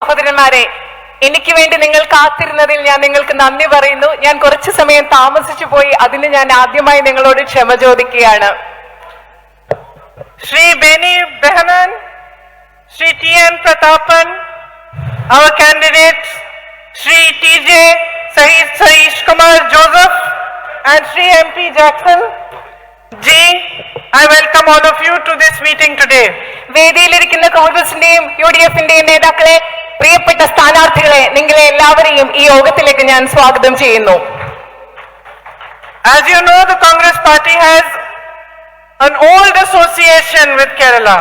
സഹോദരന്മാരെ, എനിക്ക് വേണ്ടി നിങ്ങൾ കാത്തിരുന്നതിൽ ഞാൻ നിങ്ങൾക്ക് നന്ദി പറയുന്നു. ഞാൻ കുറച്ചു സമയം താമസിച്ചു പോയി, അതിന് ഞാൻ ആദ്യമായി നിങ്ങളോട് ക്ഷമ ചോദിക്കുകയാണ്. Shri Beni Behanan, Shri T.N. Pratapan, our candidates, Shri T.J. Saish Kumar Joseph, and Shri M.P. Jackson. Ji, I welcome all of you to this meeting today. വേദിയിലിരിക്കുന്ന കോൺഗ്രസിന്റെയും UDF-ന്റെയും നേതാക്കളെ, പ്രിയപ്പെട്ട സ്ഥാനാർത്ഥികളെ, നിങ്ങളെ എല്ലാവരെയും ഈ യോഗത്തിലേക്ക് ഞാൻ സ്വാഗതം ചെയ്യുന്നു. As you know, the Congress Party has an old association with Kerala.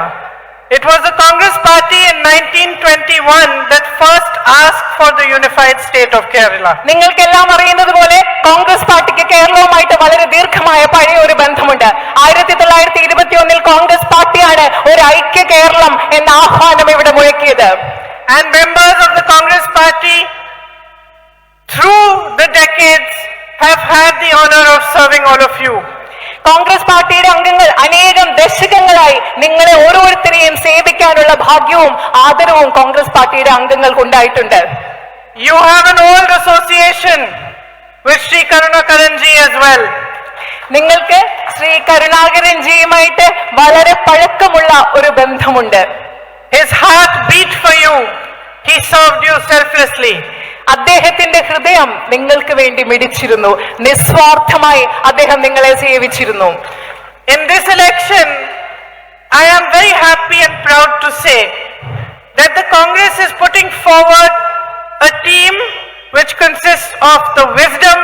It was the Congress Party in 1921 that first asked for the unified state of Kerala. നിങ്ങൾക്കെല്ലാം അറിയുന്നത് പോലെ കോൺഗ്രസ് പാർട്ടിക്ക് കേരളവുമായിട്ട് വളരെ ദീർഘമായ പഴയ ഒരു ബന്ധമുണ്ട്. 1921 കോൺഗ്രസ് പാർട്ടിയാണ് ഒരു ഐക്യ കേരളം എന്ന ആഹ്വാനം ഇവിടെ മുഴക്കിയത്. And members of the Congress Party through the decades have had the honor of serving all of you. Congress പാർട്ടിയുടെ അംഗങ്ങൾ അനേകം ദശകങ്ങളായി നിങ്ങളെ ഓരോരുത്തരെയും സേവിക്കാനുള്ള ഭാഗ്യവും ആദരവും കോൺഗ്രസ് പാർട്ടിയുടെ അംഗങ്ങൾക്ക് ഉണ്ടായിട്ടുണ്ട്. You have an old association with Shri Karunakaranji as well. നിങ്ങൾക്ക് ശ്രീ കരുണാകരൻജിയുമായിട്ട് വളരെ പഴക്കമുള്ള ഒരു ബന്ധമുണ്ട്. His heart beat for you. He served you selflessly. അദ്ദേഹത്തിന്റെ ഹൃദയം നിങ്ങൾക്ക് വേണ്ടി മിടിച്ചിരുന്നു. നിസ്വാർത്ഥമായി അദ്ദേഹം നിങ്ങളെ സേവിച്ചിരുന്നു. In this election, I am very happy and proud to say that the Congress is putting forward a team which consists of the wisdom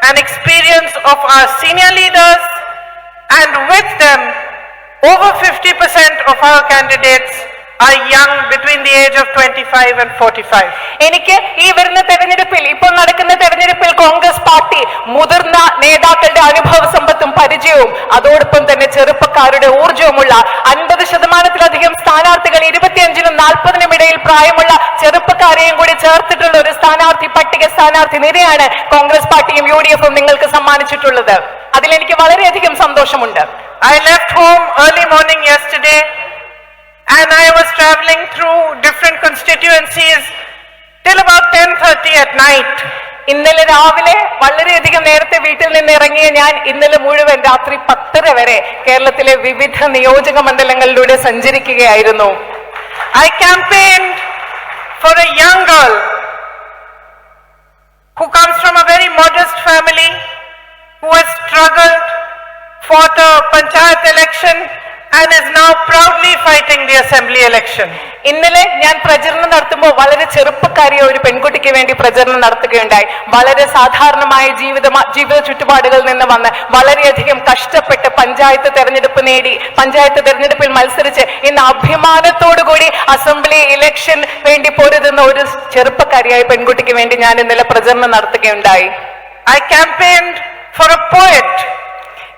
and experience of our senior leaders, and with them, over 50% of our candidates are young, between the age of 25 and 45. എനിക്ക് ഈ വരുന്ന തെരഞ്ഞെടുപ്പിൽ, ഇപ്പോൾ നടക്കുന്ന തെരഞ്ഞെടുപ്പിൽ Congress party മുതിർന്ന നേതാക്കളുടെ അനുഭവ സമ്പത്തും പരിചയവും അതോടൊപ്പം തന്നെ ചെറുപ്പക്കാരുടെ ഊർജവുമുള്ള 50%-ലധികം സ്ഥാനാർത്ഥികൾ, 25-നും 40-നും ഇടയിൽ പ്രായമുള്ള ചെറുപ്പക്കാരെയും കൂടി ചേർത്തിട്ടുള്ള ഒരു സ്ഥാനാർത്ഥി നിരയാണ് കോൺഗ്രസ് പാർട്ടിയും UDF-ഉം നിങ്ങൾക്ക് സമ്മാനിച്ചിട്ടുള്ളത്. അതിലെനിക്ക് വളരെയധികം സന്തോഷമുണ്ട്. I left home early morning yesterday and I was traveling through different constituencies till about 10:30 at night. ഇന്നലെ രാവിലെ വളരെയധികം നേരത്തെ വീട്ടിൽ നിന്ന് ഇറങ്ങിയ ഞാൻ ഇന്നലെ മുഴുവൻ രാത്രി 10:30 വരെ കേരളത്തിലെ വിവിധ നിയോജക മണ്ഡലങ്ങളിലൂടെ സഞ്ചരിക്കുകയായിരുന്നു. I campaigned for a young girl who comes from a very modest family, who has struggled, fought a panchayat election and is now proudly fighting the assembly election. ഇന്നലെ ഞാൻ പ്രചരണം നടത്തുമ്പോൾ വളരെ ചെറുപ്പക്കാരിയ ഒരു പെൺകുട്ടിക്ക് വേണ്ടി പ്രചരണം നടത്തുകയുണ്ടായി. വളരെ സാധാരണമായ ജീവിത ചുറ്റുപാടുകളിൽ നിന്ന് വന്ന് വളരെയധികം കഷ്ടപ്പെട്ട് പഞ്ചായത്ത് തെരഞ്ഞെടുപ്പിൽ മത്സരിച്ച് ഇന്ന് അഭിമാനത്തോടുകൂടി അസംബ്ലി ഇലക്ഷൻ വേണ്ടി പൊരുതുന്ന ഒരു ചെറുപ്പക്കാരിയായ പെൺകുട്ടിക്ക് വേണ്ടി ഞാൻ ഇന്നലെ പ്രചരണം നടത്തുകയുണ്ടായി. I campaigned for a poet.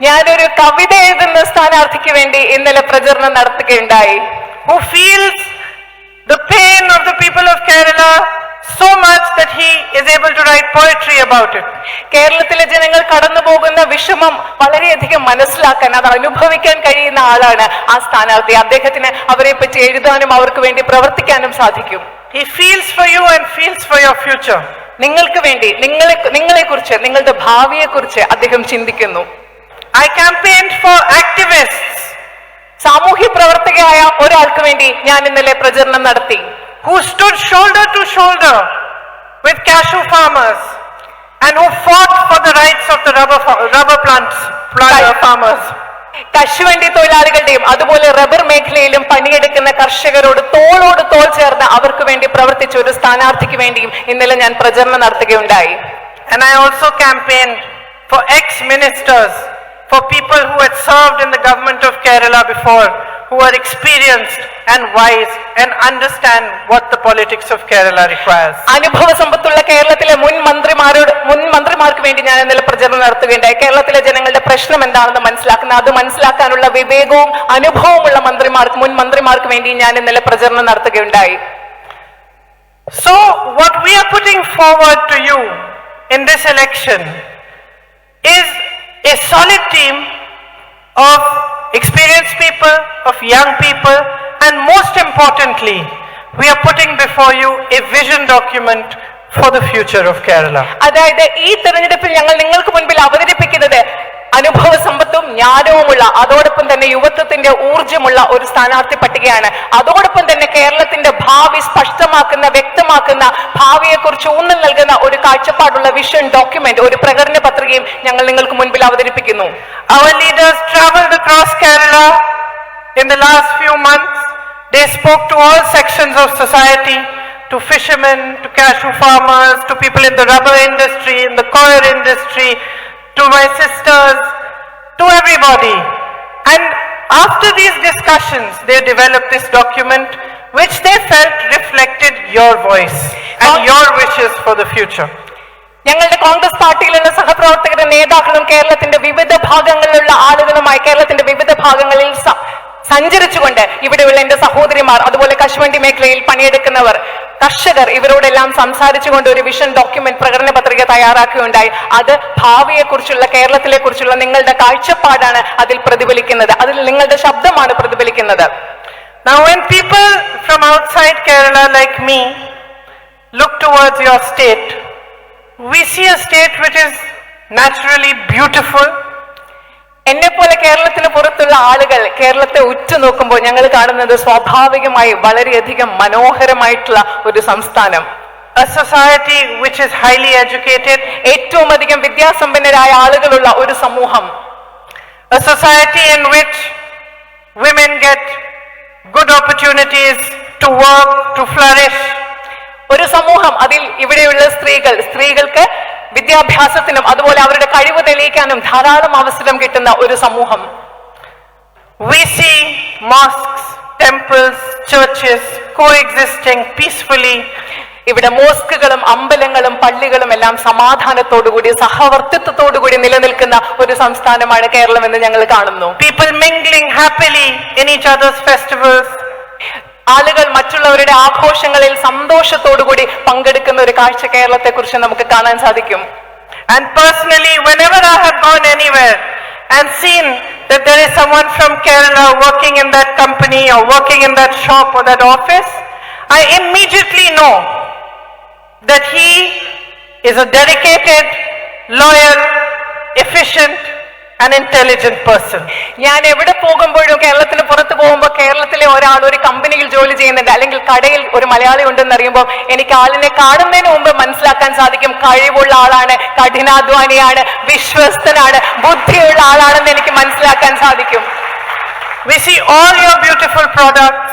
ഞാനൊരു കവിത എഴുതുന്ന സ്ഥാനാർത്ഥിക്ക് വേണ്ടി ഇന്നലെ പ്രചരണം നടത്തുകയുണ്ടായി. Who feels the pain of the people of Kerala so much that he is able to write poetry about it. കേരളത്തിലെ ജനങ്ങൾ കടന്നു പോകുന്ന വിഷമം വളരെയധികം മനസ്സിലാക്കാൻ, അത് അനുഭവിക്കാൻ കഴിയുന്ന ആളാണ് ആ സ്ഥാനാർത്ഥി. അദ്ദേഹത്തിന് അവരെ പറ്റി എഴുതാനും അവർക്ക് വേണ്ടി പ്രവർത്തിക്കാനും സാധിക്കും. He feels for you and feels for your future. നിങ്ങൾക്ക് വേണ്ടി, നിങ്ങളെക്കുറിച്ച്, നിങ്ങളുടെ ഭാവിയെക്കുറിച്ച് അദ്ദേഹം ചിന്തിക്കുന്നു. I campaigned for activists. സാമൂഹ്യ പ്രവർത്തകയായ ഒരാൾക്ക് വേണ്ടി ഞാൻ ഇന്നലെ പ്രചരണം നടത്തി. Who stood shoulder to shoulder with cashew farmers and who fought for the rights of the rubber plant farmers. കശുവണ്ടി തൊഴിലാളികളുടെയും അതുപോലെ റബ്ബർ മേഖലയിലും പണിയെടുക്കുന്ന കർഷകരോട് തോളോട് തോൾ ചേർന്ന് അവർക്ക് വേണ്ടി പ്രവർത്തിച്ച ഒരു സ്ഥാനാർത്ഥിക്ക് വേണ്ടിയും ഇന്നലെ ഞാൻ പ്രചരണം നടത്തുകയുണ്ടായി. And I also campaigned for ex-ministers, for people who had served in the government of Kerala before, who are experienced and wise and understand what the politics of Kerala requires. അനുഭവ സമ്പത്തുള്ള കേരളത്തിലെ മുൻ മന്ത്രിമാർക്ക് വേണ്ടി ഞാൻ ഇന്നലെ പ്രചരണം നടത്തുകയുണ്ടായി. കേരളത്തിലെ ജനങ്ങളുടെ പ്രശ്നം എന്താണെന്ന് അത് മനസ്സിലാക്കാനുള്ള വിവേകവും അനുഭവമുള്ള മുൻ മന്ത്രിമാർക്ക് വേണ്ടി ഞാൻ ഇന്നലെ പ്രചരണം നടത്തുകയുണ്ടായി. So what we are putting forward to you in this election is a solid team of experienced people, of young people, and most importantly, we are putting before you a vision document for the future of Kerala. അതായത് ഈ തെരഞ്ഞെടുപ്പിൽ ഞങ്ങൾ നിങ്ങൾക്ക് മുൻപിൽ അവതരിപ്പിക്കുന്നത് അനുഭവ സമ്പത്തും ജ്ഞാനവുമുള്ള, അതോടൊപ്പം തന്നെ യുവത്വത്തിന്റെ ഊർജ്ജമുള്ള ഒരു സ്ഥാനാർത്ഥി പട്ടികയാണ്. അതോടൊപ്പം തന്നെ കേരളത്തിന്റെ ഭാവി സ്പഷ്ടമാക്കുന്ന, വ്യക്തമാക്കുന്ന, ഭാവിയെക്കുറിച്ച് ഊന്നൽ നൽകുന്ന ഒരു കാഴ്ചപ്പാടുള്ള വിഷൻ ഡോക്യുമെന്റ്, ഒരു പ്രകടന പത്രികയും ഞങ്ങൾ നിങ്ങൾക്ക് മുൻപിൽ അവതരിപ്പിക്കുന്നു. Our leaders traveled across Kerala in the last few months. They spoke to all sections of society, to fishermen, to cashew farmers, to people in the rubber industry, in the coir industry, to my sisters, to everybody. And after these discussions, they developed this document which they felt reflected your voice and your wishes for the future. ഞങ്ങളുടെ കോൺഗ്രസ് പാർട്ടിയിലുള്ള സഹപ്രവർത്തകരും നേതാക്കളും കേരളത്തിന്റെ വിവിധ ഭാഗങ്ങളിലുള്ള ആളുകളുമായി കേരളത്തിന്റെ വിവിധ ഭാഗങ്ങളിൽ സഞ്ചരിച്ചുകൊണ്ട് ഇവിടെയുള്ള എന്റെ സഹോദരിമാർ, അതുപോലെ കശുവണ്ടി മേഖലയിൽ പണിയെടുക്കുന്നവർ, കർഷകർ, ഇവരോടെല്ലാം സംസാരിച്ചുകൊണ്ട് ഒരു വിഷൻ ഡോക്യുമെന്റ്, പ്രകടന പത്രിക തയ്യാറാക്കുകയുണ്ടായി. അത് ഭാവിയെക്കുറിച്ചുള്ള, കേരളത്തിലെ കുറിച്ചുള്ള നിങ്ങളുടെ കാഴ്ചപ്പാടാണ് അതിൽ പ്രതിഫലിക്കുന്നത്, അതിൽ നിങ്ങളുടെ ശബ്ദമാണ് പ്രതിഫലിക്കുന്നത്. Now when people from outside Kerala like me look towards your state, we see a state which is naturally beautiful. എന്നെ പോലെ കേരളത്തിന് പുറത്തുള്ള ആളുകൾ കേരളത്തെ ഉറ്റുനോക്കുമ്പോൾ ഞങ്ങൾ കാണുന്നത് സ്വാഭാവികമായി വളരെയധികം മനോഹരമായിട്ടുള്ള ഒരു സംസ്ഥാനം, a society which is highly educated, ഏറ്റവും അധികം വിദ്യാസമ്പന്നരായ ആളുകളുള്ള ഒരു സമൂഹം, a society in which women get good opportunities to work, to flourish, ഒരു സമൂഹം, അതിൽ ഇവിടെയുള്ള സ്ത്രീകൾക്ക് വിദ്യാഭ്യാസത്തിനും അതുപോലെ അവരുടെ കഴിവ് തെളിയിക്കാനും ധാരാളം അവസരം കിട്ടുന്ന ഒരു സമൂഹം. We see mosques, temples, churches coexisting peacefully. ഇവിടെ മോസ്കുകളും അമ്പലങ്ങളും പള്ളികളും എല്ലാം സമാധാനത്തോടുകൂടി, സഹവർത്തിത്വത്തോടുകൂടി നിലനിൽക്കുന്ന ഒരു സംസ്ഥാനമാണ് കേരളം എന്ന് ഞങ്ങൾ കാണുന്നു. People mingling happily in each other's festivals. ആളുകൾ മറ്റുള്ളവരുടെ ആഘോഷങ്ങളിൽ സന്തോഷത്തോടുകൂടി പങ്കെടുക്കുന്ന ഒരു കാഴ്ച കേരളത്തെ കുറിച്ച് നമുക്ക് കാണാൻ സാധിക്കും. And personally, whenever I have gone anywhere and seen that there is someone from Kerala working in that company or working in that shop or that office, I immediately know that he is a dedicated, loyal, efficient an intelligent person. ഞാൻ എവിടെ പോകുമ്പോഴും, കേരളത്തിന് പുറത്തു പോകുമ്പോൾ കേരളത്തിലെ ഒരാൾ ഒരു കമ്പനിയിൽ ജോലി ചെയ്യുന്നുണ്ട്, അല്ലെങ്കിൽ കടയിൽ ഒരു മലയാളി ഉണ്ടെന്ന് അറിയുമ്പോൾ എനിക്ക് ആളിനെ കാണുന്നതിന് മുമ്പ് മനസ്സിലാക്കാൻ സാധിക്കും കഴിവുള്ള ആളാണ്, കഠിനാധ്വാനിയാണ്, വിശ്വസ്തനാണ്, ബുദ്ധിയുള്ള ആളാണെന്ന് എനിക്ക് മനസ്സിലാക്കാൻ സാധിക്കും. We see all your beautiful products,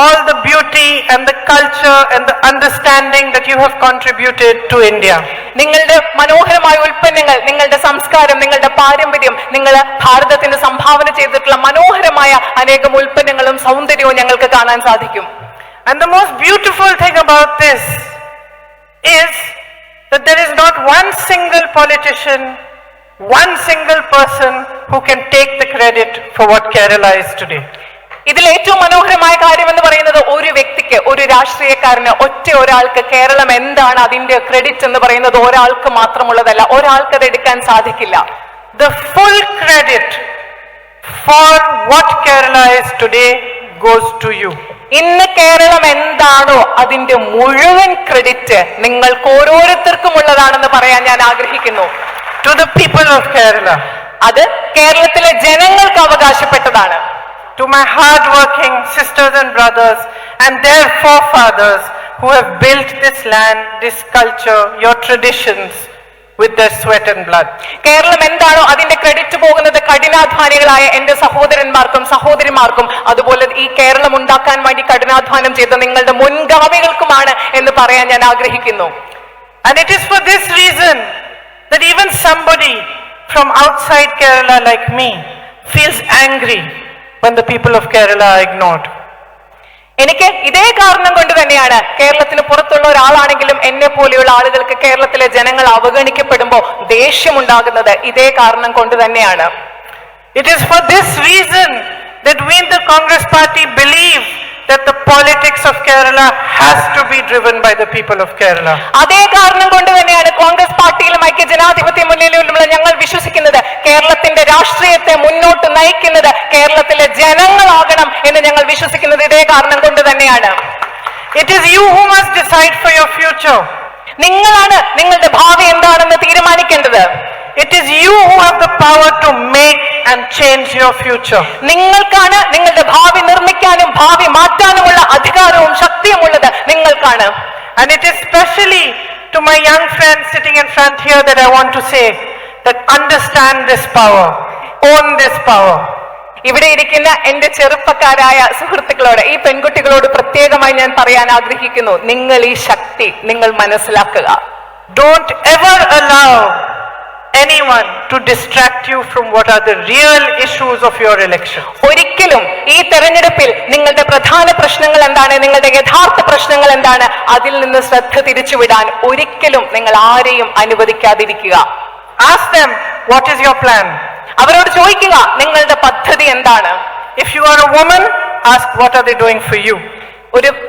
all the beauty and the culture and the understanding that you have contributed to India. നിങ്ങളുടെ മനോഹരമായ ഉൽപ്പന്നങ്ങൾ, നിങ്ങളുടെ സംസ്കാരം, നിങ്ങളുടെ പാരമ്പര്യം, നിങ്ങൾ ഭാരതത്തിന് സംഭാവന ചെയ്തിട്ടുള്ള മനോഹരമായ അനേകം ഉൽപ്പന്നങ്ങളും സൗന്ദര്യവും ഞങ്ങൾക്ക് കാണാൻ സാധിക്കും. And the most beautiful thing about this is that there is not one single politician, one single person who can take the credit for what Kerala is today. ഇതിൽ ഏറ്റവും മനോഹരമായ കാര്യം എന്ന് പറയുന്നത് ഒരു വ്യക്തിക്ക്, ഒരു രാഷ്ട്രീയക്കാരന്, ഒറ്റ ഒരാൾക്ക് കേരളം എന്താണ് അതിന്റെ ക്രെഡിറ്റ് എന്ന് പറയുന്നത് ഒരാൾക്ക് മാത്രമുള്ളതല്ല, ഒരാൾക്ക് അത് എടുക്കാൻ സാധിക്കില്ല. The full credit for what Kerala is today goes to you. ഇന്ന് കേരളം എന്താണോ അതിന്റെ മുഴുവൻ ക്രെഡിറ്റ് നിങ്ങൾക്ക് ഓരോരുത്തർക്കും ഉള്ളതാണെന്ന് പറയാൻ ഞാൻ ആഗ്രഹിക്കുന്നു. To the people of Kerala. അത് കേരളത്തിലെ ജനങ്ങൾക്ക് അവകാശപ്പെട്ടതാണ്. To my hard-working sisters and brothers and their forefathers who have built this land, this culture, your traditions with their sweat and blood. Keralam എന്താണോ അതിന്റെ ക്രെഡിറ്റ് പോകുന്നത് കഠിനാധ്വാനികളായ എന്റെ സഹോദരന്മാർക്കും സഹോദരിമാർക്കും, അതുപോലെ ഈ കേരളം ഉണ്ടാക്കാൻ വേണ്ടി കഠിനാധ്വാനം ചെയ്ത നിങ്ങളുടെ മുൻഗാമികൾക്കുമാണ് എന്ന് പറയാൻ ഞാൻ ആഗ്രഹിക്കുന്നു. And it is for this reason that even somebody from outside Kerala like me feels angry when the people of Kerala are ignored. എനിക്ക് ഇതേ കാരണം കൊണ്ട് തന്നെയാണ് കേരളത്തിന് പുറത്തുള്ള ഒരാളാണെങ്കിലും എന്നെ പോലെയുള്ള ആളുകൾക്ക് കേരളത്തിലെ ജനങ്ങൾ അവഗണിക്കപ്പെടുമ്പോൾ ദേഷ്യമുണ്ടാകുന്നത് ഇതേ കാരണം കൊണ്ട് തന്നെയാണ്. It is for this reason that we in the Congress party believe that the politics of Kerala has to be driven by the people of Kerala. അതേ കാരണം കൊണ്ട് തന്നെയാണ് കോൺഗ്രസ് പാർട്ടിയിലും ഐക്യ ജനാധിപത്യ മുന്നണിയിലുമുള്ള ഞങ്ങൾ വിശ്വസിക്കുന്നത് കേരളത്തിന്റെ രാഷ്ട്രീയത്തെ മുന്നോട്ട് നയിക്കുന്നത് കേരളത്തിലെ ജനങ്ങളാകണം എന്ന് ഞങ്ങൾ വിശ്വസിക്കുന്നത് ഇതേ കാരണം കൊണ്ട് തന്നെയാണ്. It is you who must decide for your future. നിങ്ങളാണ് നിങ്ങളുടെ ഭാവി എന്താണെന്ന് തീരുമാനിക്കേണ്ടത്. It is you who have the power to make and change your future. നിങ്ങൾക്കാണ് നിങ്ങളുടെ ഭാവി നിർമ്മിക്കാനും ഭാവി മാറ്റാനുമുള്ള അധികാരവും ശക്തിയുമുള്ളത് നിങ്ങൾക്കാണ്. And it is specially to my young friends sitting in front here that I want to say that understand this power, own this power. ഇവിടെ ഇരിക്കുന്ന എന്റെ ചെറുപ്പക്കാരായ സുഹൃത്തുക്കളോട് ഈ പെൺകുട്ടികളോട് പ്രത്യേകമായി ഞാൻ പറയാൻ ആഗ്രഹിക്കുന്നു, നിങ്ങൾ ഈ ശക്തി നിങ്ങൾ മനസ്സിലാക്കുക. Don't ever allow anyone to distract you from what are the real issues of your election. ഒരിക്കലും ഈ തെരഞ്ഞെടുപ്പിൽ നിങ്ങളുടെ പ്രധാന പ്രശ്നങ്ങൾ എന്താണ്, നിങ്ങളുടെ യഥാർത്ഥ പ്രശ്നങ്ങൾ എന്താണ്, അതിൽ നിന്ന് ശ്രദ്ധ തിരിച്ചുവിടാൻ ഒരിക്കലും നിങ്ങൾ ആരെയും അനുവദിക്കാതിരിക്കുക. Ask them, what is your plan? അവരോട് ചോദിക്കുക, നിങ്ങളുടെ പദ്ധതി എന്താണ്. If you are a woman, ask what are they doing for you.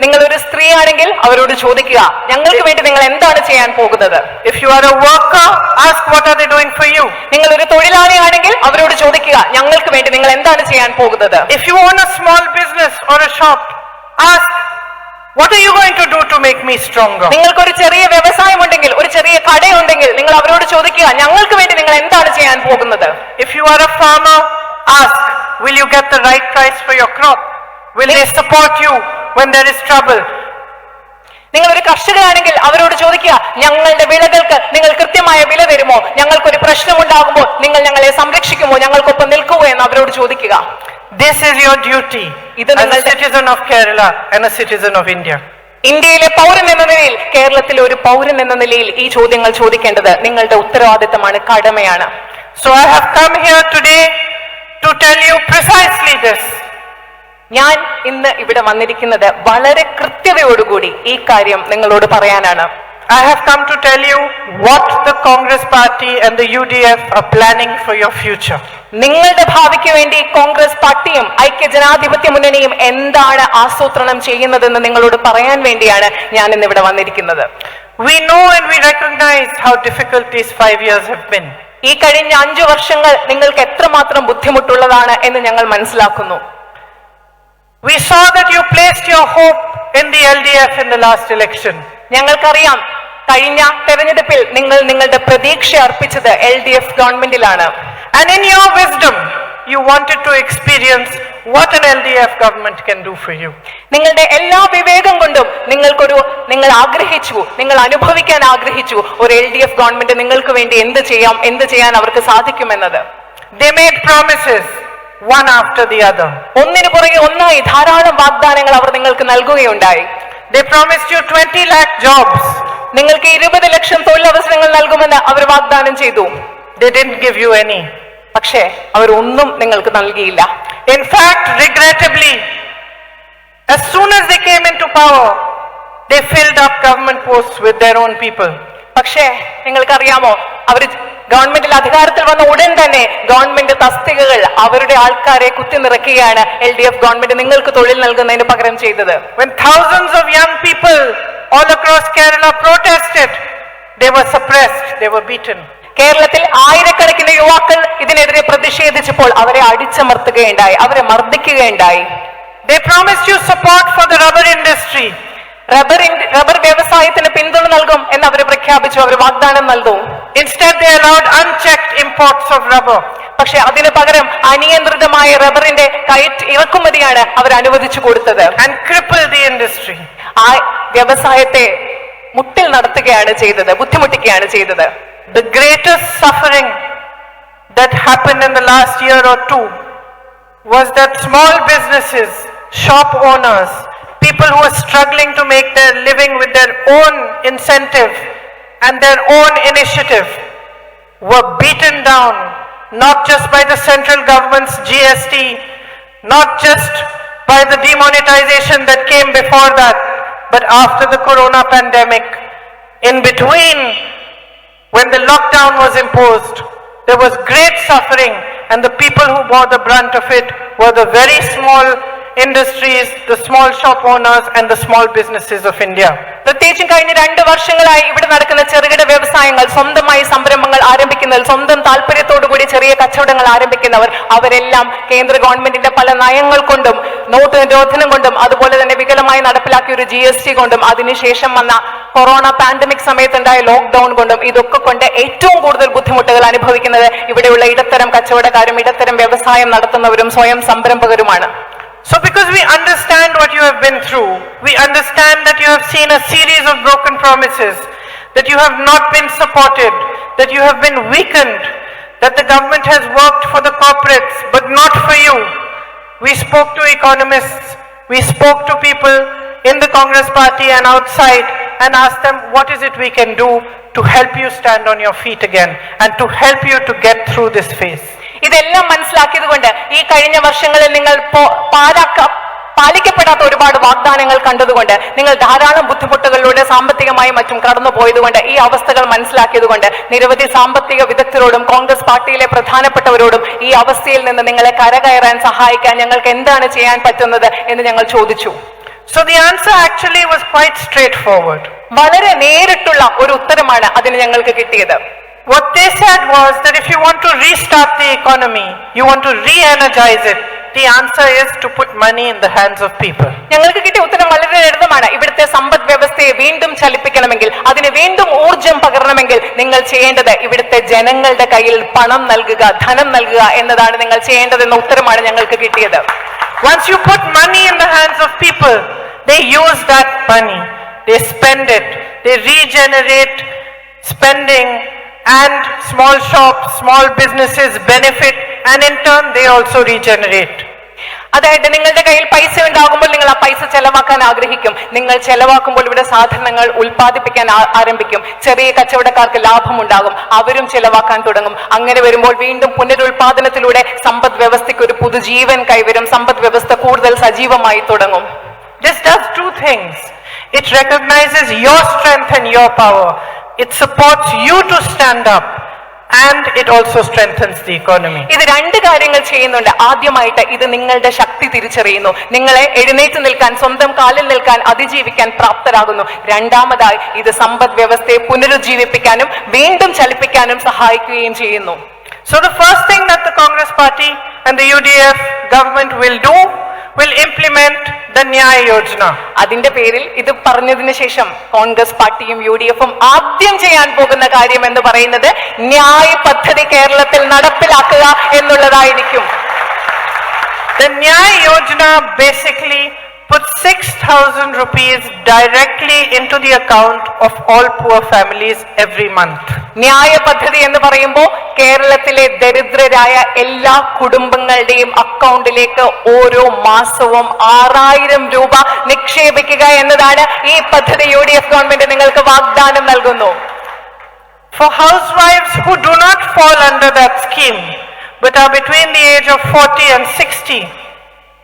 നിങ്ങളൊരു സ്ത്രീ ആണെങ്കിൽ അവരോട് ചോദിക്കുക, ഞങ്ങൾക്ക് വേണ്ടി നിങ്ങൾ എന്താണ് ചെയ്യാൻ പോകുന്നത്. If you are a worker, ask what are they doing for you. നിങ്ങളൊരു തൊഴിലാളിയാണെങ്കിൽ അവരോട് ചോദിക്കുക, ഞങ്ങൾക്ക് വേണ്ടി നിങ്ങൾ എന്താണ് ചെയ്യാൻ പോകുന്നത്. If you own a small business or a shop, ask what are you going to do to make me stronger. നിങ്ങൾക്കൊരു ചെറിയ വ്യവസായം ഉണ്ടെങ്കിൽ, ഒരു ചെറിയ കടയുണ്ടെങ്കിൽ നിങ്ങൾ അവരോട് ചോദിക്കുക, ഞങ്ങൾക്ക് വേണ്ടി നിങ്ങൾ എന്താണ് ചെയ്യാൻ പോകുന്നത്. If you are a farmer, ask, will you get the right price for your crop? Will they support you when there is trouble? നിങ്ങളൊരു കർഷകനാണെങ്കിൽ അവരോട് ചോദിക്കുക, ഞങ്ങളുടെ വിളകൾക്ക് നിങ്ങൾ കൃത്യമായ വില തരുമോ, ഞങ്ങൾക്കൊരു പ്രശ്നമുണ്ടാകുമ്പോൾ നിങ്ങൾ ഞങ്ങളെ സംരക്ഷിക്കുമോ, ഞങ്ങൾക്കൊപ്പം നിൽക്കുമോ എന്ന് അവരോട് ചോദിക്കുക. This is your duty as a citizen of Kerala and a citizen of India. ഇന്ത്യയിലെ പൗരൻ എന്ന നിലയിൽ, കേരളത്തിലെ ഒരു പൗരൻ എന്ന നിലയിൽ ഈ ചോദ്യങ്ങൾ ചോദിക്കേണ്ടത് നിങ്ങളുടെ ഉത്തരവാദിത്തമാണ്, കടമയാണ്. So I have come here today to tell you precisely this. ഞാൻ ഇന്ന് ഇവിടെ വന്നിരിക്കുന്നത് വളരെ കൃത്യതയോടുകൂടി ഈ കാര്യം നിങ്ങളോട് പറയാനാണ്. I have come to tell you what the Congress party and the UDF are planning for your future. നിങ്ങളുടെ ഭാവിക്ക് വേണ്ടി കോൺഗ്രസ് പാർട്ടിയും ഐക്യ ജനാധിപത്യ മുന്നണിയും എന്താണ് ആസൂത്രണം ചെയ്യുന്നതെന്ന് നിങ്ങളോട് പറയാൻ വേണ്ടിയാണ് ഞാൻ ഇന്ന് ഇവിടെ വന്നിരിക്കുന്നത്. We know and we recognize how difficult these 5 years have been. ഈ കഴിഞ്ഞ 5 വർഷങ്ങൾ നിങ്ങൾക്ക് എത്രമാത്രം ബുദ്ധിമുട്ടുള്ളതാണ് എന്ന് ഞങ്ങൾ മനസ്സിലാക്കുന്നു. We saw that you placed your hope in the LDF in the last election. ഞങ്ങൾക്കറിയാം, കഴിഞ്ഞ തെരഞ്ഞെടുപ്പിൽ നിങ്ങൾ നിങ്ങളുടെ പ്രതീക്ഷ അർപ്പിച്ചത് LDF ഗവൺമെന്റിലാണ്. And in your wisdom, you wanted to experience what an LDF government can do for you. നിങ്ങളുടെ എല്ലാ വിവേകം കൊണ്ടും നിങ്ങൾ ആഗ്രഹിച്ചു, നിങ്ങൾ അനുഭവിക്കാൻ ആഗ്രഹിച്ചു ഒരു LDF ഗവൺമെന്റ് നിങ്ങൾക്ക് വേണ്ടി എന്ത് ചെയ്യാൻ അവർക്ക് സാധിക്കുമെന്നത്. They made promises one after the other. ഒന്നിനു പുറകെ ഒന്നായി ധാരാളം വാഗ്ദാനങ്ങൾ അവർ നിങ്ങൾക്ക് നൽകുകയുണ്ടായി. They promised you 20 lakh jobs. നിങ്ങൾക്ക് 20 ലക്ഷം തൊഴിലവസരങ്ങൾ നൽകുമെന്ന് അവർ വാഗ്ദാനം ചെയ്തു. They didn't give you any. പക്ഷേ അവർ ഒന്നും നിങ്ങൾക്ക് നൽകിയില്ല. In fact, regrettably, as soon as they came into power, they filled up government posts with their own people. പക്ഷേ നിങ്ങൾക്കറിയാമോ, അവർ ഗവൺമെന്റിൽ അധികാരത്തിൽ വന്ന ഉടൻ തന്നെ ഗവൺമെന്റ് തസ്തികകൾ അവരുടെ ആൾക്കാരെ കുത്തി നിറയ്ക്കുകയാണ് LDF ഗവൺമെന്റ് നിങ്ങൾക്ക് തൊഴിൽ നൽകുന്നതിന് പകരം ചെയ്തത്. When thousands of young people all across Kerala protested, they were suppressed, they were beaten. കേരളത്തിൽ ആയിരക്കണക്കിന് യുവാക്കൾ ഇതിനെതിരെ പ്രതിഷേധിച്ചപ്പോൾ അവരെ അടിച്ചമർത്തുകയുണ്ടായി, അവരെ മർദ്ദിക്കുകയുണ്ടായി. They promised you support for the rubber industry. Rubber വ്യവസായത്തിന് പിന്തുണ നൽകും എന്ന് അവർ പ്രഖ്യാപിച്ചു, അവർ വാഗ്ദാനം നൽകും. Instead, they allowed unchecked imports of rubber. പക്ഷെ അതിന് പകരം അനിയന്ത്രിതമായ റബ്ബറിന്റെ ഇറക്കുമതിയാണ് അവർ അനുവദിച്ചു കൊടുത്തത്. And crippled the industry. ആ വ്യവസായത്തെ മുട്ടിൽ നടത്തുകയാണ് ചെയ്തത്, ബുദ്ധിമുട്ടിക്കുകയാണ് ചെയ്തത്. The greatest suffering that happened in the last year or two was that small businesses, shop owners, people who are struggling to make their living with their own incentive and their own initiative were beaten down, not just by the central government's GST, not just by the demonetization that came before that, but after the corona pandemic. In between, when the lockdown was imposed, there was great suffering, and the people who bore the brunt of it were the very small industries, the small shop owners and the small businesses of India. പ്രത്യേകിച്ചും കഴിഞ്ഞ 2 വർഷങ്ങളായി ഇവിടെ നടക്കുന്ന ചെറുകിട വ്യവസായങ്ങൾ, സ്വന്തമായി സംരംഭങ്ങൾ ആരംഭിക്കുന്നവർ, സ്വന്തം താല്പര്യത്തോടുകൂടി ചെറിയ കച്ചവടങ്ങൾ ആരംഭിക്കുന്നവർ, അവരെല്ലാം കേന്ദ്ര ഗവൺമെന്റിന്റെ പല നയങ്ങൾ കൊണ്ടും നോട്ട് നിരോധനം കൊണ്ടും അതുപോലെ തന്നെ വികലമായി നടപ്പിലാക്കിയ ഒരു GST കൊണ്ടും അതിനുശേഷം വന്ന കൊറോണ പാൻഡമിക് സമയത്തുണ്ടായ ലോക്ക്ഡൌൺ കൊണ്ടും ഇതൊക്കെ കൊണ്ട് ഏറ്റവും കൂടുതൽ ബുദ്ധിമുട്ടുകൾ അനുഭവിക്കുന്നത് ഇവിടെയുള്ള ഇടത്തരം കച്ചവടക്കാരും ഇടത്തരം വ്യവസായം നടത്തുന്നവരും സ്വയം സംരംഭകരുമാണ്. So because we understand what you have been through, we understand that you have seen a series of broken promises, that you have not been supported, that you have been weakened, that the government has worked for the corporates but not for you. We spoke to economists, we spoke to people in the Congress party and outside and asked them what is it we can do to help you stand on your feet again and to help you to get through this phase. ഇതെല്ലാം മനസ്സിലാക്കിയത് കൊണ്ട് ഈ കഴിഞ്ഞ വർഷങ്ങളിൽ നിങ്ങൾ പാലിക്കപ്പെടാത്ത ഒരുപാട് വാഗ്ദാനങ്ങൾ കണ്ടതുകൊണ്ട്, നിങ്ങൾ ധാരാളം ബുദ്ധിമുട്ടുകളിലൂടെ സാമ്പത്തികമായും മറ്റും കടന്നുപോയതുകൊണ്ട്, ഈ അവസ്ഥകൾ മനസ്സിലാക്കിയതുകൊണ്ട് നിരവധി സാമ്പത്തിക വിദഗ്ധരോടും കോൺഗ്രസ് പാർട്ടിയിലെ പ്രധാനപ്പെട്ടവരോടും ഈ അവസ്ഥയിൽ നിന്ന് നിങ്ങളെ കരകയറാൻ സഹായിക്കാൻ ഞങ്ങൾക്ക് എന്താണ് ചെയ്യാൻ പറ്റുന്നത് എന്ന് ഞങ്ങൾ ചോദിച്ചു. So the answer actually was quite straightforward. വളരെ നേരിട്ടുള്ള ഒരു ഉത്തരമാണ് അതിന് ഞങ്ങൾക്ക് കിട്ടിയത്. What they said was that if you want to restart the economy, you want to re-energize it, the answer is to put money in the hands of people. ഞങ്ങൾക്ക് കിട്ടിയ ഉത്തരം വളരെ ലളിതമാണ്. ഇവിടുത്തെ സമ്പദ് വ്യവസ്ഥയെ വീണ്ടും ചലിപ്പിക്കണമെങ്കിൽ, അതിന് വീണ്ടും ഊർജം പകരണമെങ്കിൽ നിങ്ങൾ ചെയ്യേണ്ടത് ഇവിടുത്തെ ജനങ്ങളുടെ കയ്യിൽ പണം നൽകുക, ധനം നൽകുക എന്നതാണ് നിങ്ങൾ ചെയ്യേണ്ടതെന്ന ഉത്തരമാണ് ഞങ്ങൾക്ക് കിട്ടിയത്. Once you put money in the hands of people, they use that money, they spend it, they regenerate spending, and small shops, small businesses benefit, and in turn they also regenerate. അതായത് നിങ്ങളുടെ കയ്യിൽ പൈസ ഉണ്ടാകുമ്പോൾ നിങ്ങൾ ആ പൈസ ചെലവാക്കാൻ ആഗ്രഹിക്കും. നിങ്ങൾ ചെലവാക്കുമ്പോൾ ഇവിടെ സാധനങ്ങൾ ഉൽപ്പാദിപ്പിക്കാൻ ആരംഭിക്കും. ചെറിയ കച്ചവടക്കാർക്ക് ലാഭമുണ്ടാകും, അവരും ചെലവാക്കാൻ തുടങ്ങും. അങ്ങനെ വരുമ്പോൾ വീണ്ടും പുനരുൽപാദനത്തിലൂടെ സമ്പദ് വ്യവസ്ഥയ്ക്ക് ഒരു പുതുജീവൻ കൈവരും. സമ്പദ് വ്യവസ്ഥ കൂടുതൽ സജീവമായി തുടങ്ങും. This does two things. It recognizes your strength and your power. It supports you to stand up. And it also strengthens the economy. ഇത് 2 കാര്യങ്ങൾ ചെയ്യുന്നുണ്ട്. ആദ്യമായിട്ട് ഇത് നിങ്ങളുടെ ശക്തി തിരിച്ചറിയുന്നു, നിങ്ങളെ എഴുന്നേറ്റ് നിൽക്കാൻ, സ്വന്തം കാലിൽ നിൽക്കാൻ, അതിജീവിക്കാൻ പ്രാപ്തരാകുന്നു. രണ്ടാമതായി ഇത് സമ്പദ് വ്യവസ്ഥയെ പുനരുജ്ജീവിപ്പിക്കാനും വീണ്ടും ചലിപ്പിക്കാനും സഹായിക്കുകയും ചെയ്യുന്നു. So the first thing that the Congress party and the UDF government will do will implement the Nyaya Yojana. അതിന്റെ പേരിൽ ഇത് പറഞ്ഞതിന് ശേഷം കോൺഗ്രസ് പാർട്ടിയും UDFും ആദ്യം ചെയ്യാൻ പോകുന്ന കാര്യം എന്ന് പറയുന്നത് ന്യായ പദ്ധതി കേരളത്തിൽ നടപ്പിലാക്കുക എന്നുള്ളതായിരിക്കും. The Nyaya Yojana basically puts 6,000 rupees directly into the account of all poor families every month. ന്യായ പദ്ധതി എന്ന് പറയുമ്പോൾ കേരളത്തിലെ ദരിദ്രരായ എല്ലാ കുടുംബങ്ങളുടെയും അക്കൗണ്ടിലേക്ക് ഓരോ മാസവും 6,000 രൂപ നിക്ഷേപിക്കുക എന്നതാണ് ഈ പദ്ധതി UDF ഗവൺമെന്റ് നിങ്ങൾക്ക് വാഗ്ദാനം നൽകുന്നു. For housewives who do not fall under that scheme but are between the age of 40 and 60,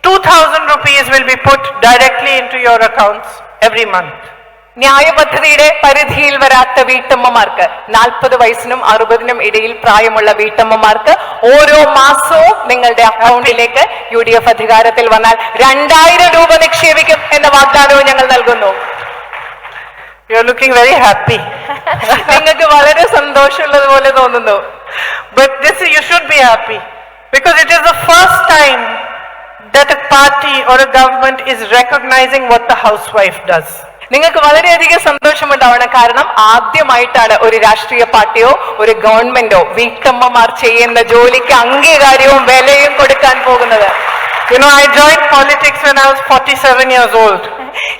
2,000 rupees will be put directly into your accounts every month. ന്യായ പദ്ധതിയുടെ പരിധിയിൽ വരാത്ത വീട്ടമ്മമാർക്ക്, 40 വയസ്സിനും 60നും ഇടയിൽ പ്രായമുള്ള വീട്ടമ്മമാർക്ക് ഓരോ മാസവും നിങ്ങളുടെ അക്കൗണ്ടിലേക്ക് UDF അധികാരത്തിൽ വന്നാൽ 2,000 രൂപ നിക്ഷേപിക്കും എന്ന വാഗ്ദാനവും ഞങ്ങൾ നൽകുന്നു. You are looking very happy. നിങ്ങൾക്ക് വളരെ സന്തോഷമുള്ളതുപോലെ തോന്നുന്നു. But you should be happy because it is the first time that a party or a government is recognizing what the housewife does. നിങ്ങൾക്ക് വളരെയധികം സന്തോഷമുണ്ടാവണം. കാരണം ആദ്യമായിട്ടാണ് ഒരു രാഷ്ട്രീയ പാർട്ടിയോ ഒരു ഗവൺമെന്റോ വീട്ടമ്മമാർ ചെയ്യുന്ന ജോലിക്ക് അംഗീകാരവും വിലയും കൊടുക്കാൻ പോകുന്നത്. You know, I joined politics when I was 47 years old.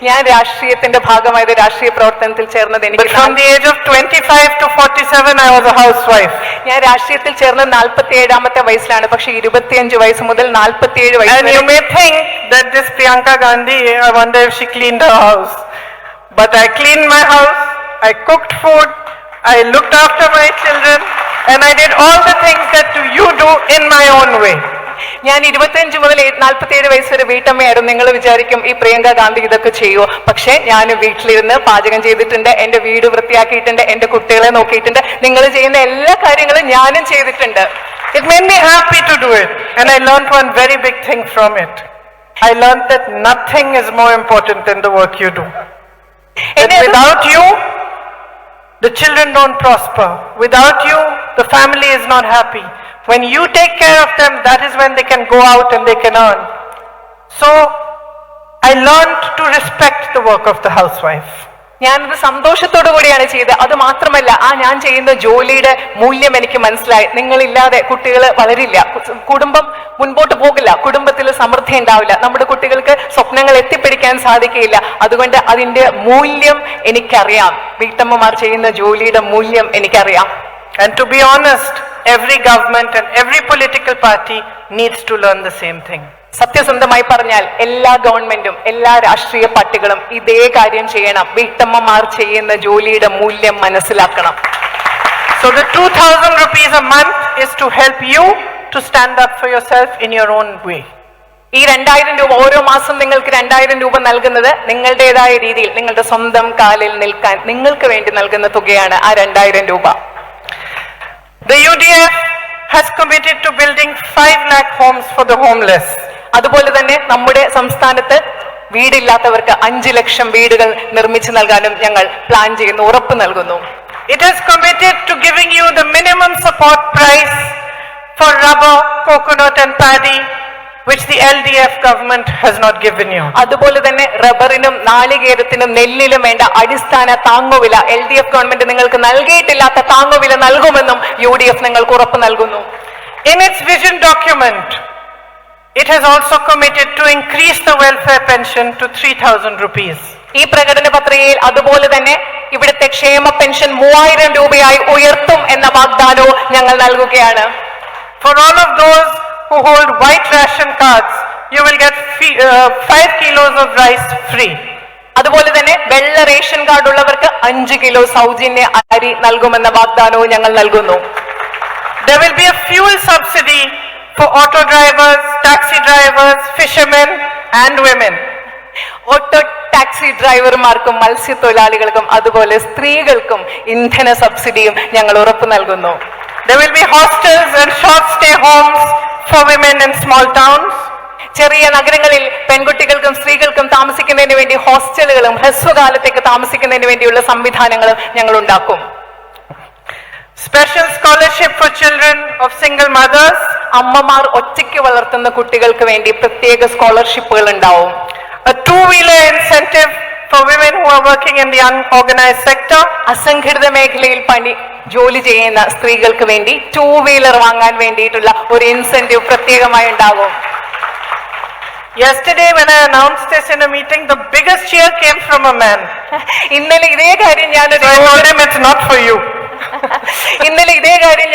ഞാൻ രാഷ്ട്രീയത്തിന്റെ ഭാഗമായത് രാഷ്ട്രീയ പ്രവർത്തനത്തിൽ ചേർന്നത് But from the age of 25 to 47 I was a housewife. ഞാൻ രാഷ്ട്രീയത്തിൽ ചേർന്നത് 47ാമത്തെ വയസ്സിലാണ്. പക്ഷെ 25 വയസ്സ് മുതൽ 47 വയസ്സ് And you may think that this Priyanka Gandhi, I wonder if she cleaned her house. But I cleaned my house, I cooked food, I looked after my children, and I did all the things that you do in my own way. ഞാൻ 25 മുതൽ 47 വയസ്സ് വരെ വീട്ടമ്മയായിരുന്നു. നിങ്ങൾ വിചാരിക്കും ഈ പ്രിയങ്ക ഗാന്ധി ഇതൊക്കെ ചെയ്യുമോ? പക്ഷെ ഞാൻ വീട്ടിലിരുന്ന് പാചകം ചെയ്തിട്ടുണ്ട്, എന്റെ വീട് വൃത്തിയാക്കിയിട്ടുണ്ട്, എന്റെ കുട്ടികളെ നോക്കിയിട്ടുണ്ട്. നിങ്ങൾ ചെയ്യുന്ന എല്ലാ കാര്യങ്ങളും ഞാനും ചെയ്തിട്ടുണ്ട്. It made me happy to do it, and I learned one very big thing from it. I learned that nothing is more important than the work you do. That എന്നെ അത് without you, the children don't prosper. Without you, the family is not happy. When you take care of them, that is when they can go out and they can earn. So, I learned to respect the work of the housewife. ഞാനത് സന്തോഷത്തോടു കൂടിയാണ് ചെയ്തത്. അത് മാത്രമല്ല, ഞാൻ ചെയ്യുന്ന ജോലിയുടെ മൂല്യം എനിക്ക് മനസ്സിലായി. നിങ്ങളില്ലാതെ കുട്ടികൾ വളരില്ല, കുടുംബം മുൻപോട്ട് പോകില്ല, കുടുംബത്തിൽ സമൃദ്ധി ഉണ്ടാവില്ല, നമ്മുടെ കുട്ടികൾക്ക് സ്വപ്നങ്ങൾ എത്തിപ്പിടിക്കാൻ സാധിക്കില്ല. അതുകൊണ്ട് അതിന്റെ മൂല്യം എനിക്കറിയാം. വീട്ടമ്മമാർ ചെയ്യുന്ന ജോലിയുടെ മൂല്യം എനിക്കറിയാം. And to be honest, every government and every political party needs to learn the same thing. സത്യസന്ധമായി പറഞ്ഞാൽ എല്ലാ ഗവൺമെന്റും എല്ലാ രാഷ്ട്രീയ പാർട്ടികളും ഇതേ കാര്യം ചെയ്യണം. വീട്ടമ്മമാർ ചെയ്യുന്ന ജോലിയുടെ മൂല്യം മനസ്സിലാക്കണം. So the 2,000 rupees a month is to help you to stand up for yourself in your own way. ഈ 2,000 രൂപ ഓരോ മാസം നിങ്ങൾക്ക് 2,000 രൂപ നൽകുന്നത് നിങ്ങളുടേതായ രീതിയിൽ നിങ്ങളുടെ സ്വന്തം കാലിൽ നിൽക്കാൻ നിങ്ങൾക്ക് വേണ്ടി നൽകുന്ന തുകയാണ് ആ 2,000 രൂപ. The UDF has committed to building 5 lakh homes for the homeless. അതുപോലെ തന്നെ നമ്മുടെ സംസ്ഥാനത്ത് വീടില്ലാത്തവർക്ക് 5 ലക്ഷം വീടുകൾ നിർമ്മിച്ചു നൽകാനും ഞങ്ങൾ പ്ലാൻ ചെയ്യുന്നു, ഉറപ്പ് നൽകുന്നു. It has committed to giving you the minimum support price for rubber, coconut and paddy, which the LDF government has not given you. അതുപോലെ തന്നെ റബ്ബറിനും നാളികേരത്തിനും നെല്ലിനും വേണ്ട അടിസ്ഥാന താങ്ങുവില LDF ഗവൺമെന്റ് നിങ്ങൾക്ക് നൽകിയിട്ടില്ലാത്ത താങ്ങുവില നൽകുമെന്നും UDF നിങ്ങൾക്ക് ഉറപ്പ് നൽകുന്നു. In its vision document, it has also committed to increase the welfare pension to 3,000 rupees. ഈ പ്രകടന പത്രികയിൽ അതുപോലെ തന്നെ ഇവിടുത്തെ ക്ഷേമ പെൻഷൻ 3,000 രൂപയായി ഉയർത്തും എന്ന വാഗ്ദാനവും ഞങ്ങൾ നൽകുകയാണ്. For all of those who hold white ration cards, you will get 5 kilos of rice free. അതുപോലെ തന്നെ വെള്ള റേഷൻ കാർഡ് ഉള്ളവർക്ക് 5 കിലോ സൗജന്യ അരി നൽകുമെന്ന വാഗ്ദാനവും ഞങ്ങൾ നൽകുന്നു. There will be a fuel subsidy for auto drivers, taxi drivers, fishermen and women. Auto taxi ഡ്രൈവർമാർക്കും മത്സ്യത്തൊഴിലാളികൾക്കും അതുപോലെ സ്ത്രീകൾക്കും ഇന്ധന സബ്സിഡിയും ഞങ്ങൾ ഉറപ്പ് നൽകുന്നു. There will be hostels and short stay homes for women in small towns. ചെറിയ നഗരങ്ങളിൽ പെൺകുട്ടികൾക്കും സ്ത്രീകൾക്കും താമസിക്കുന്നതിന് വേണ്ടി ഹോസ്റ്റലുകളും ഹ്രസ്വകാലത്തേക്ക് താമസിക്കുന്നതിന് വേണ്ടിയുള്ള സംവിധാനങ്ങളും ഞങ്ങൾ ഉണ്ടാക്കും. Special scholarship for children of single mothers. അമ്മമാർ ഒറ്റയ്ക്ക് വളർത്തുന്ന കുട്ടികൾക്ക് വേണ്ടി പ്രത്യേക സ്കോളർഷിപ്പുകൾ ഉണ്ടാവും. A 2-wheeler incentive for women who are working in the unorganized sector. അസംഘടിത മേഖലയിൽ ജോലി ചെയ്യുന്ന സ്ത്രീകൾക്ക് വേണ്ടി 2-വീലർ വാങ്ങാൻ വേണ്ടിയിട്ടുള്ള ഒരു ഇൻസെന്റീവ് പ്രത്യേകമായി ഉണ്ടാകും. Yesterday when I announced this in a meeting, the biggest cheer came from a man. ഇന്നലെ ഇതേ കാര്യം So I told him it's not for you.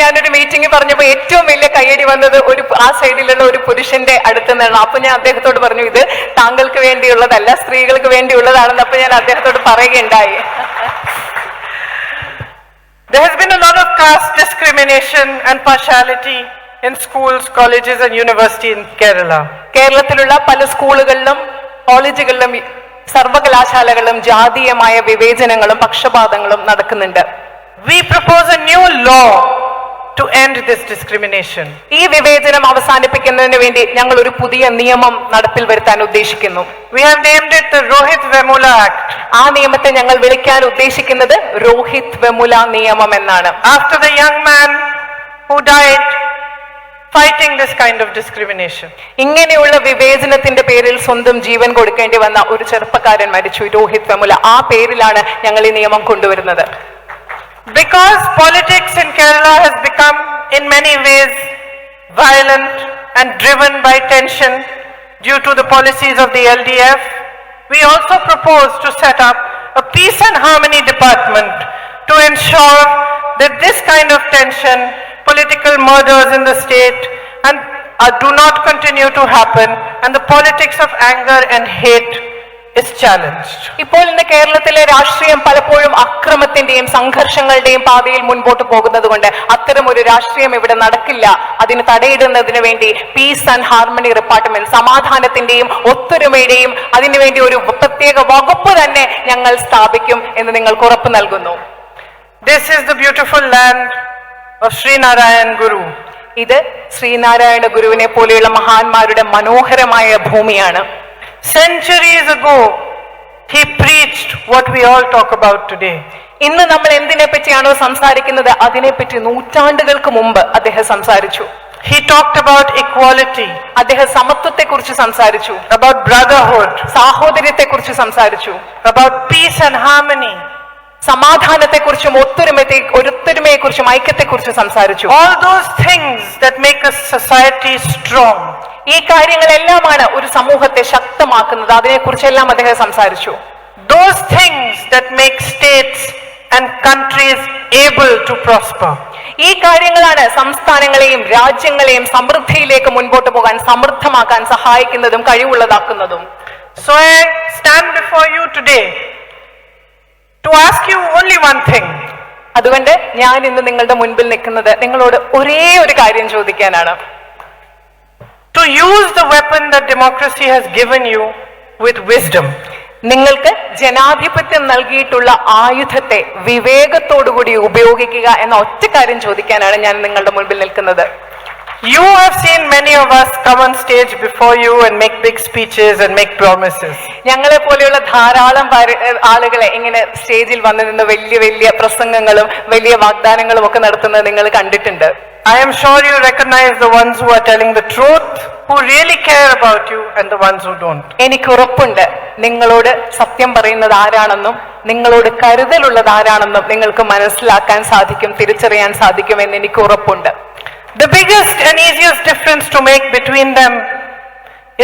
ഞാനൊരു മീറ്റിംഗ് പറഞ്ഞപ്പോ ഏറ്റവും വലിയ കയ്യടി വന്നത് ആ സൈഡിലുള്ള ഒരു പുരുഷന്റെ അടുത്ത് നിന്നാണ്. അപ്പൊ ഞാൻ അദ്ദേഹത്തോട് പറഞ്ഞു, ഇത് താങ്കൾക്ക് വേണ്ടിയുള്ളതല്ല, സ്ത്രീകൾക്ക് വേണ്ടിയുള്ളതാണെന്ന്. അപ്പൊ ഞാൻ അദ്ദേഹത്തോട് പറയുകയുണ്ടായി. There has been a lot of caste discrimination and partiality in schools, colleges and university in Kerala. കേരളത്തിലുള്ള പല സ്കൂളുകളിലും കോളേജുകളിലും സർവകലാശാലകളിലും ജാതീയമായ വിവേചനങ്ങളും പക്ഷപാതങ്ങളും നടക്കുന്നുണ്ട്. We propose a new law to end this discrimination. ഈ വിവേചനം അവസാനിപ്പിക്കുന്നതിന് വേണ്ടി ഞങ്ങൾ ഒരു പുതിയ നിയമം നടപ്പിൽ വരുത്താൻ ഉദ്ദേശിക്കുന്നു. We have named it the Rohit Vemula Act. ആ നിയമത്തെ ഞങ്ങൾ വിളിക്കാൻ ഉദ്ദേശിക്കുന്നത് രോഹിത് വെമുല നിയമം എന്നാണ്. After the young man who died fighting this kind of discrimination. ഇങ്ങനെയുള്ള വിവേചനത്തിന്റെ പേരിൽ സ്വന്തം ജീവൻ കൊടുക്കേണ്ടി വന്ന ഒരു ചെറുപ്പക്കാരൻ മരിച്ചു, രോഹിത് വെമുല. ആ പേരിലാണ് ഞങ്ങൾ ഈ നിയമം കൊണ്ടുവരുന്നത്. Because politics in Kerala has become in many ways violent and driven by tension due to the policies of the LDF, we also propose to set up a peace and harmony department to ensure that this kind of tension, political murders in the state and do not continue to happen, and the politics of anger and hate is challenged. ഇപ്പോൾ ഇന്ന് കേരളത്തിലെ രാഷ്ട്രീയം പലപ്പോഴും അക്രമത്തിന്റെയും സംഘർഷങ്ങളുടെയും പാതയിൽ മുൻപോട്ട് പോകുന്നത് കൊണ്ട് അത്തരം ഒരു രാഷ്ട്രീയം ഇവിടെ നടക്കില്ല. അതിന് തടയിടുന്നതിന് വേണ്ടി പീസ് ആൻഡ് ഹാർമണി ഡിപ്പാർട്ട്മെന്റ്, സമാധാനത്തിന്റെയും ഒത്തൊരുമയുടെയും അതിനുവേണ്ടി ഒരു പ്രത്യേക വകുപ്പ് തന്നെ ഞങ്ങൾ സ്ഥാപിക്കും എന്ന് നിങ്ങൾക്ക് ഉറപ്പ് നൽകുന്നു. This is the beautiful land of Sri Narayan Guru. ഇത് ശ്രീനാരായണ ഗുരുവിനെ പോലെയുള്ള മഹാന്മാരുടെ മനോഹരമായ ഭൂമിയാണ്. Centuries ago, he preached what we all talk about today. ഇന്ന് നമ്മൾ എന്തിനെ പറ്റിയാണോ സംസാരിക്കുന്നത് അതിനെപ്പറ്റി നൂറ്റാണ്ടുകൾക്ക് മുമ്പ് അദ്ദേഹം സംസാരിച്ചു. He talked about equality, അദ്ദേഹം സമത്വത്തെ കുറിച്ച് സംസാരിച്ചു, about brotherhood, സാഹോദര്യത്തെ കുറിച്ച് സംസാരിച്ചു, about peace and harmony. സമാധാനത്തെക്കുറിച്ചും ഒത്തൊരുമയെക്കുറിച്ചും ഐക്യത്തെക്കുറിച്ചും സംസാരിച്ചു. All those things that make a society strong. ഈ കാര്യങ്ങളെല്ലാമാണ് ഒരു സമൂഹത്തെ ശക്തമാക്കുന്നത്. അതിനെക്കുറിച്ചെല്ലാം അദ്ദേഹം സംസാരിച്ചു. Those things that make states and countries able to prosper. ഈ കാര്യങ്ങളാണ് സംസ്ഥാനങ്ങളെയും രാജ്യങ്ങളെയും സമൃദ്ധിയിലേക്ക് മുൻപോട്ട് പോകാൻ സമൃദ്ധമാക്കാൻ സഹായിക്കുന്നതും കഴിവുള്ളതാക്കുന്നതും. So I stand before you today to ask you only one thing. അതുകൊണ്ട് ഞാൻ ഇന്ന് നിങ്ങളുടെ മുൻപിൽ നിൽക്കുന്നത് നിങ്ങളോട് ഒരേ ഒരു കാര്യം ചോദിക്കാനാണ്. To use the weapon that democracy has given you with wisdom. നിങ്ങൾക്ക് ജനാധിപത്യം നൽകിയിട്ടുള്ള ആയുധത്തെ വിവേകത്തോടുകൂടി ഉപയോഗിക്കുക എന്ന ഒറ്റ കാര്യം ചോദിക്കാനാണ് ഞാൻ നിങ്ങളുടെ മുൻപിൽ നിൽക്കുന്നത്. You have seen many of us come on stage before you and make big speeches and make promises. ഞങ്ങളെ പോലെയുള്ള ധാരാളം ആളുകളെ ഇങ്ങനെ സ്റ്റേജിൽ വന്നു നിന്ന് വലിയ വലിയ പ്രസംഗങ്ങളും വലിയ വാഗ്ദാനങ്ങളും ഒക്കെ നടത്തുന്നത് നിങ്ങൾ കണ്ടിട്ടുണ്ട്. I am sure you recognize the ones who are telling the truth, who really care about you, and the ones who don't. എനിക്ക് ഉറപ്പുണ്ട് നിങ്ങളോട് സത്യം പറയുന്നത് ആരാണെന്നും നിങ്ങളോട് കരുതലുള്ളത് ആരാണെന്നും നിങ്ങൾക്ക് മനസ്സിലാക്കാൻ സാധിക്കും, തിരിച്ചറിയാൻ സാധിക്കും എന്ന് എനിക്ക് ഉറപ്പുണ്ട്. The biggest and easiest difference to make between them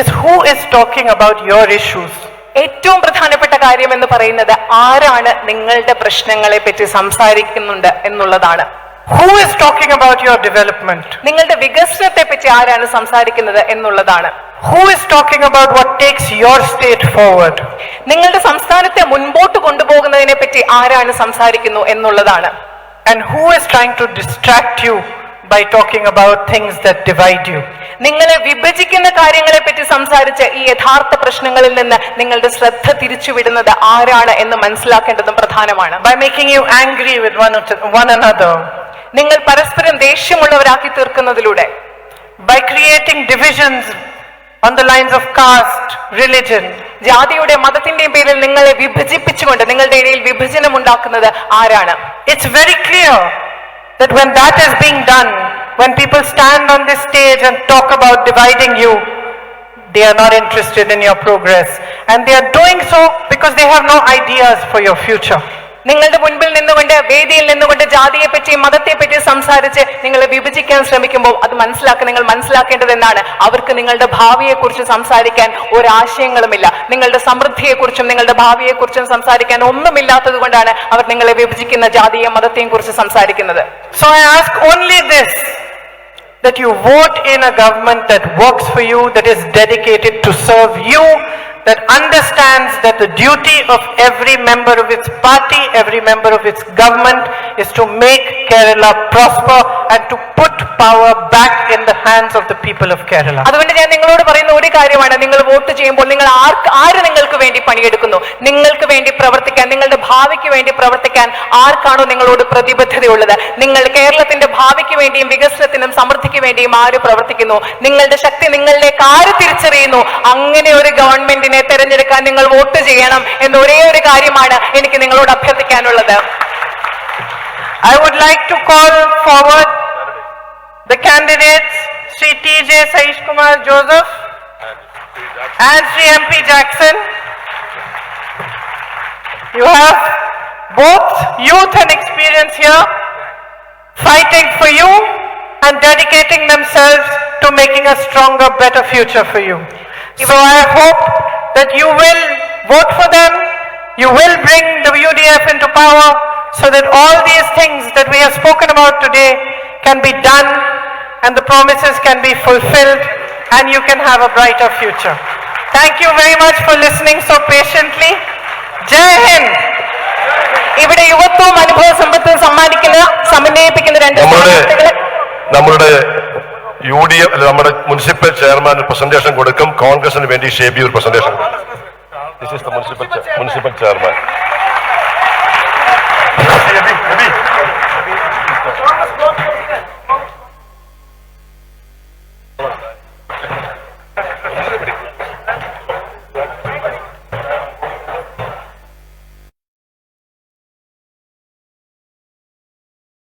is who is talking about your issues. ഏറ്റവും പ്രധാനപ്പെട്ട കാര്യം എന്ന് പറയുന്നത് ആരാണ് നിങ്ങളുടെ പ്രശ്നങ്ങളെ പറ്റി സംസാരിക്കുന്നുണ്ട് എന്നുള്ളതാണ്. Who is talking about your development? നിങ്ങളുടെ വികസനത്തെ പറ്റി ആരാണ് സംസാരിക്കുന്നത് എന്നുള്ളതാണ്. Who is talking about what takes your state forward? നിങ്ങളുടെ സംസ്ഥാനത്തെ മുൻപോട്ട് കൊണ്ടുപോകുന്നതിനെ പറ്റി ആരാണ് സംസാരിക്കുന്നു എന്നുള്ളതാണ്. And who is trying to distract you by talking about things that divide you? നിങ്ങളെ വിഭജിക്കുന്ന കാര്യങ്ങളെ പറ്റി സംസാരിച്ച് ഈ യഥാർത്ഥ പ്രശ്നങ്ങളിൽ നിന്ന് നിങ്ങളുടെ ശ്രദ്ധ തിരിച്ചുവിടുന്നത് ആരാണ് എന്ന് മനസ്സിലാക്കേണ്ടതും പ്രധാനമാണ്. By making you angry with one another. നിങ്ങൾ പരസ്പരം ദേഷ്യമുള്ളവരാക്കി തീർക്കുന്നതിലൂടെ. By creating divisions on the lines of caste, religion. ജാതിയുടെ മതത്തിന്റെയും പേരിൽ നിങ്ങളെ വിഭജിപ്പിച്ചുകൊണ്ട് നിങ്ങളുടെ ഇടയിൽ വിഭജനം ഉണ്ടാക്കുന്നത് ആരാണ്? It's very clear that when that is being done, when people stand on this stage and talk about dividing you, they are not interested in your progress, and they are doing so because they have no ideas for your future. നിങ്ങളുടെ മുൻപിൽ നിന്നുകൊണ്ട് വേദിയിൽ നിന്നുകൊണ്ട് ജാതിയെ പറ്റി മതത്തെ പറ്റി സംസാരിച്ച് നിങ്ങളെ വിഭജിക്കാൻ ശ്രമിക്കുമ്പോൾ അത് നിങ്ങൾ മനസ്സിലാക്കേണ്ടത് എന്നാണ്, അവർക്ക് നിങ്ങളുടെ ഭാവിയെക്കുറിച്ച് സംസാരിക്കാൻ ഒരാശയങ്ങളുമില്ല. നിങ്ങളുടെ സമൃദ്ധിയെക്കുറിച്ചും നിങ്ങളുടെ ഭാവിയെക്കുറിച്ചും സംസാരിക്കാൻ ഒന്നുമില്ലാത്തത് കൊണ്ടാണ് അവർ നിങ്ങളെ വിഭജിക്കുന്ന ജാതിയെയും മതത്തെയും കുറിച്ച് സംസാരിക്കുന്നത്. So I ask only this, that you vote in a government that works for you, that is dedicated to serve you, that understands that the duty of every member of its party, every member of its government is to make Kerala prosper and to put power back in the hands of the people of Kerala. അതുകൊണ്ട് ഞാൻ നിങ്ങളോട് പറയുന്ന ഒരു കാര്യമാണ്, നിങ്ങൾ vote ചെയ്യുമ്പോൾ നിങ്ങൾ ആര് നിങ്ങൾക്ക് വേണ്ടി പണിയെടുക്കുന്നു, നിങ്ങൾക്ക് വേണ്ടി പ്രവർത്തിക്കാൻ, നിങ്ങളുടെ ഭാവിക്ക് വേണ്ടി പ്രവർത്തിക്കാൻ ആർക്കാണോ നിങ്ങളോട് പ്രതിബദ്ധതയുള്ളത്, നിങ്ങൾ കേരളത്തിന്റെ ഭാവിക്ക് വേണ്ടിയും വികസനത്തിനും സമൃദ്ധിക്ക് വേണ്ടിയും ആര് പ്രവർത്തിക്കുന്നു, നിങ്ങളുടെ ശക്തി നിങ്ങളിലേക്ക് ആര് തിരിച്ചറിയുന്നു, അങ്ങനെ ഒരു ഗവൺമെന്റിനെ തെരഞ്ഞെടുക്കാൻ നിങ്ങൾ വോട്ട് ചെയ്യണം എന്ന ഒരേ ഒരു കാര്യമാണ് എനിക്ക് നിങ്ങളോട് അഭ്യർത്ഥിക്കാനുള്ളത്. I would like to call forward the candidates, Sri T.J. Saish Kumar Joseph and Sri M.P. Jackson. You have both youth and experience here, fighting for you and dedicating themselves to making a stronger, better future for you. So I hope that you will vote for them, you will bring the UDF into power, so that all these things that we have spoken about today can be done and the promises can be fulfilled and you can have a brighter future. Thank you very much for listening so patiently. Jai Hind. ഇവിടെ യുവത്വവും അനുഭവ സമ്പത്തും സമന്വയിപ്പിക്കുന്ന രണ്ട് നമ്മുടെ UDF നമ്മുടെ municipal chairman presentation കൊടുക്കും. കോൺഗ്രസിന് വേണ്ടി ഷേബി ഒരു presentation. This is the municipal chairman.